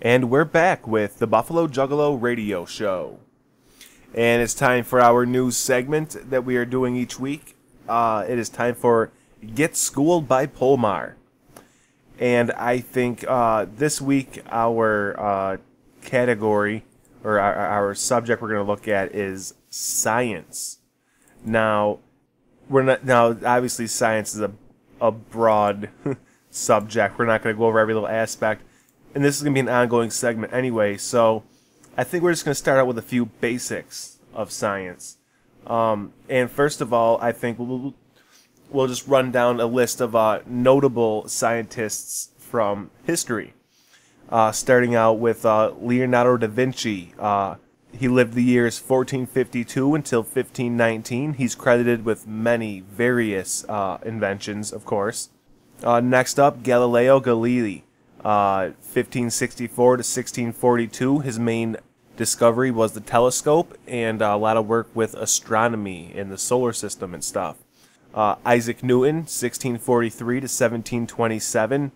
And we're back with the Buffalo Juggalo Radio Show. And it's time for our news segment that we are doing each week. It is time for Get Schooled by Polmar. And I think this week our category, or our subject we're going to look at is science. Now, obviously science is a broad subject. We're not going to go over every little aspect. And this is going to be an ongoing segment anyway, so I think we're just going to start out with a few basics of science. And first of all, I think we'll just run down a list of notable scientists from history. Starting out with Leonardo da Vinci. He lived the years 1452 until 1519. He's credited with many various inventions, of course. Next up, Galileo Galilei. 1564 to 1642. His main discovery was the telescope and a lot of work with astronomy in the solar system and stuff. Isaac Newton, 1643 to 1727.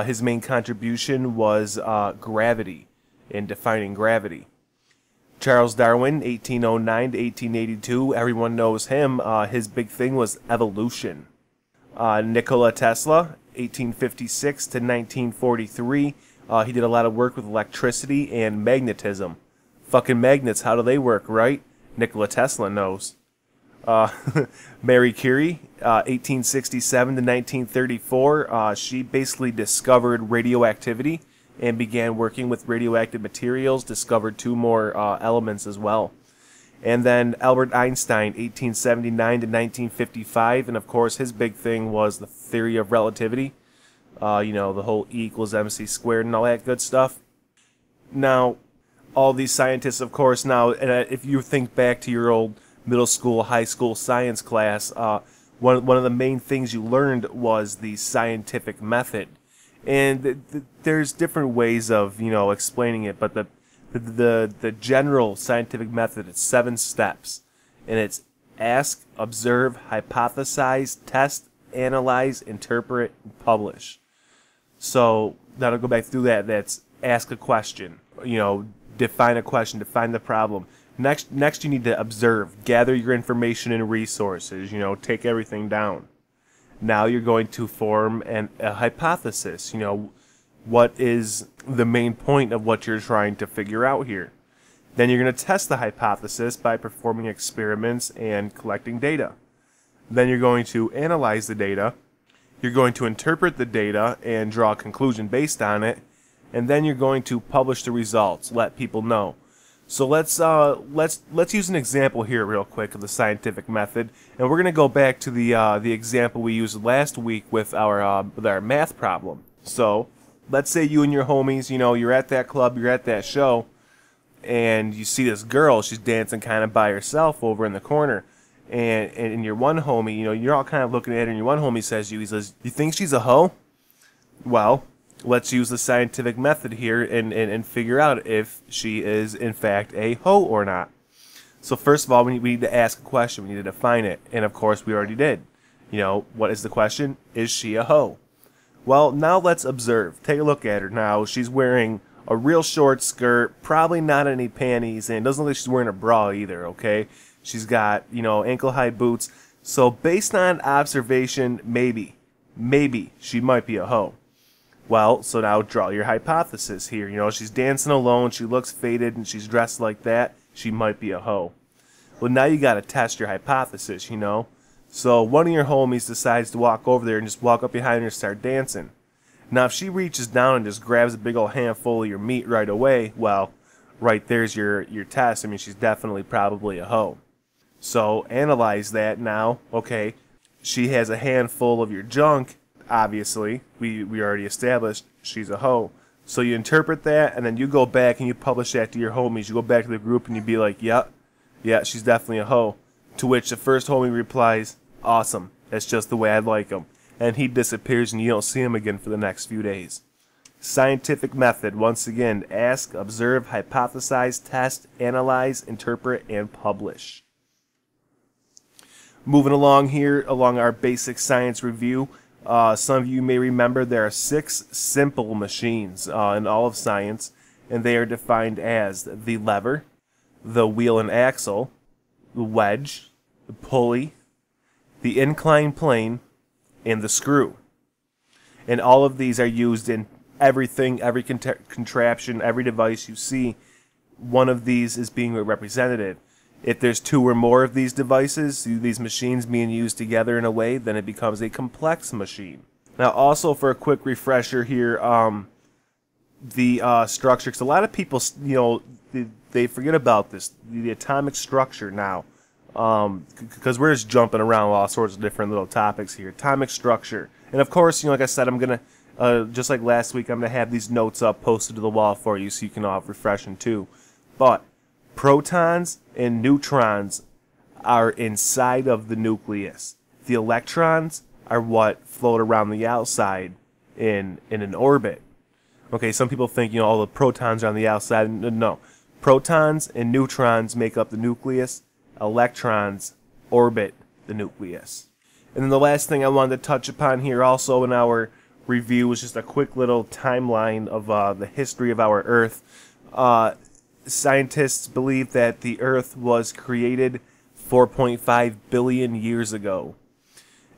His main contribution was gravity, in defining gravity. Charles Darwin, 1809 to 1882. Everyone knows him. His big thing was evolution. Nikola Tesla, 1856 to 1943. He did a lot of work with electricity and magnetism. Fucking magnets, how do they work, right? Nikola Tesla knows. Marie Curie, 1867 to 1934. She basically discovered radioactivity and began working with radioactive materials, discovered two more elements as well. And then Albert Einstein, 1879 to 1955, and of course his big thing was the theory of relativity. The whole E equals MC squared and all that good stuff. Now, all these scientists, of course, now, if you think back to your old middle school, high school science class, one of the main things you learned was the scientific method. And there's different ways of, explaining it, but the general scientific method is 7 steps, and it's ask, observe, hypothesize, test, analyze, interpret, and publish. So that'll go back through that. That's ask a question, define a question, define the problem. Next you need to observe, gather your information and resources, take everything down. Now you're going to form a hypothesis, what is the main point of what you're trying to figure out here. Then you're going to test the hypothesis by performing experiments and collecting data. Then you're going to analyze the data. You're going to interpret the data and draw a conclusion based on it. And then you're going to publish the results, let people know. So let's use an example here real quick of the scientific method, and we're going to go back to the example we used last week with our math problem. So let's say you and your homies, you're at that club, you're at that show, and you see this girl, she's dancing kind of by herself over in the corner, and your one homie, you're all kind of looking at her, and your one homie says to you, he says, "You think she's a hoe?" Well, let's use the scientific method here and figure out if she is in fact a hoe or not. So first of all, we need to ask a question. We need to define it. And of course, we already did. What is the question? Is she a hoe? Well, now let's observe. Take a look at her. Now, she's wearing a real short skirt, probably not any panties, and it doesn't look like she's wearing a bra either, okay? She's got, ankle-high boots. So based on observation, maybe she might be a hoe. Well, so now draw your hypothesis here. She's dancing alone, she looks faded, and she's dressed like that. She might be a hoe. Well, now you gotta test your hypothesis, So one of your homies decides to walk over there and just walk up behind her and start dancing. Now, if she reaches down and just grabs a big old handful of your meat right away, well, right there's your test. I mean, she's definitely probably a hoe. So analyze that now. Okay, she has a handful of your junk. Obviously, we already established she's a hoe. So you interpret that, and then you go back and you publish that to your homies. You go back to the group and you be like, yeah, she's definitely a hoe. To which the first homie replies, "Awesome, that's just the way I like him." And he disappears and you don't see him again for the next few days. Scientific method, once again, ask, observe, hypothesize, test, analyze, interpret, and publish. Moving along here, along our basic science review, some of you may remember there are 6 simple machines in all of science, and they are defined as the lever, the wheel and axle, the wedge, the pulley, the inclined plane, and the screw. And all of these are used in everything, every contraption, every device you see. One of these is being represented. If there's two or more of these devices, these machines being used together in a way, then it becomes a complex machine. Now, also for a quick refresher here, the structure, because a lot of people, they forget about this, the atomic structure now, because we're just jumping around all sorts of different little topics here. Atomic structure. And of course, like I said, I'm going to, just like last week, I'm going to have these notes up posted to the wall for you so you can all refresh them too. But protons and neutrons are inside of the nucleus. The electrons are what float around the outside in an orbit. Okay, some people think, all the protons are on the outside. No. Protons and neutrons make up the nucleus. Electrons orbit the nucleus. And then the last thing I wanted to touch upon here also in our review was just a quick little timeline of the history of our Earth. Scientists believe that the Earth was created 4.5 billion years ago.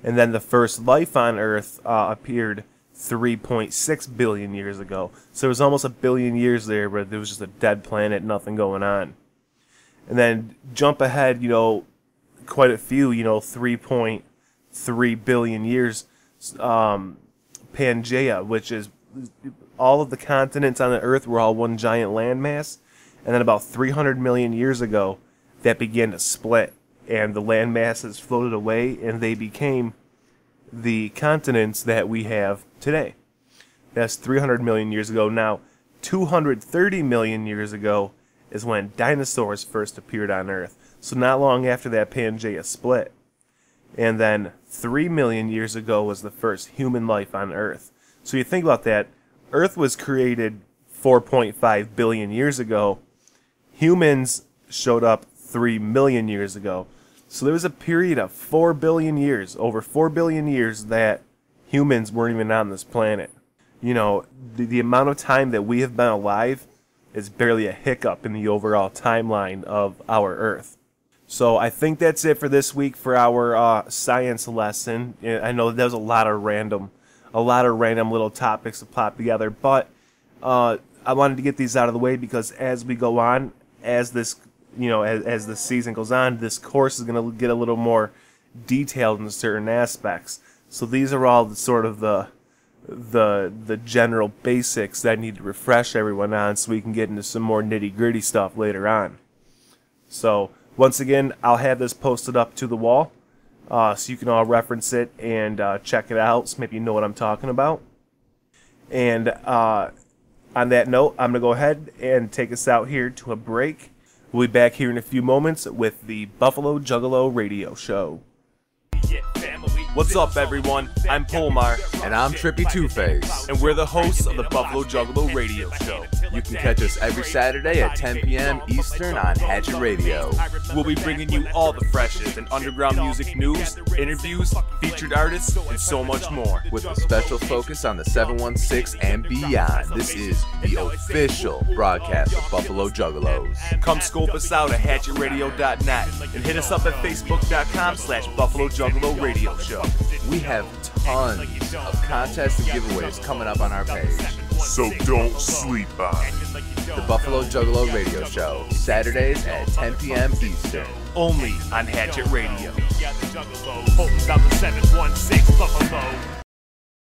And then the first life on Earth appeared 3.6 billion years ago. So it was almost a billion years there, but there was just a dead planet, nothing going on. And then jump ahead, quite a few, 3.3 billion years, Pangea, which is all of the continents on the Earth were all one giant landmass. And then about 300 million years ago, that began to split. And the land masses floated away, and they became the continents that we have today. That's 300 million years ago. Now, 230 million years ago is when dinosaurs first appeared on Earth. So not long after that, Pangea split. And then 3 million years ago was the first human life on Earth. So you think about that. Earth was created 4.5 billion years ago. Humans showed up 3 million years ago. So there was a period of 4 billion years, over 4 billion years, that humans weren't even on this planet. The amount of time that we have been alive is barely a hiccup in the overall timeline of our Earth. So I think that's it for this week for our science lesson. I know there was a lot of random little topics to pop together, but I wanted to get these out of the way because as we go on, as this as the season goes on, this course is going to get a little more detailed in certain aspects. So these are all the general basics that I need to refresh everyone on so we can get into some more nitty-gritty stuff later on. So once again, I'll have this posted up to the wall so you can all reference it and check it out so maybe you know what I'm talking about. And on that note, I'm going to go ahead and take us out here to a break. We'll be back here in a few moments with the Buffalo Juggalo Radio Show. What's up, everyone? I'm Polmar. And I'm Trippy Two-Face. And we're the hosts of the Buffalo Juggalo Radio Show. You can catch us every Saturday at 10 p.m. Eastern on Hatchet Radio. We'll be bringing you all the freshest in underground music news, interviews, featured artists, and so much more. With a special focus on the 716 and beyond. This is the official broadcast of Buffalo Juggalos. Come scope us out at hatchetradio.net and hit us up at facebook.com/Buffalo Juggalo Radio Show. We have tons of contests and giveaways coming up on our page. So don't sleep on The Buffalo Juggalo Radio Show, Saturdays at 10 p.m. Eastern. Only on Hatchet Radio.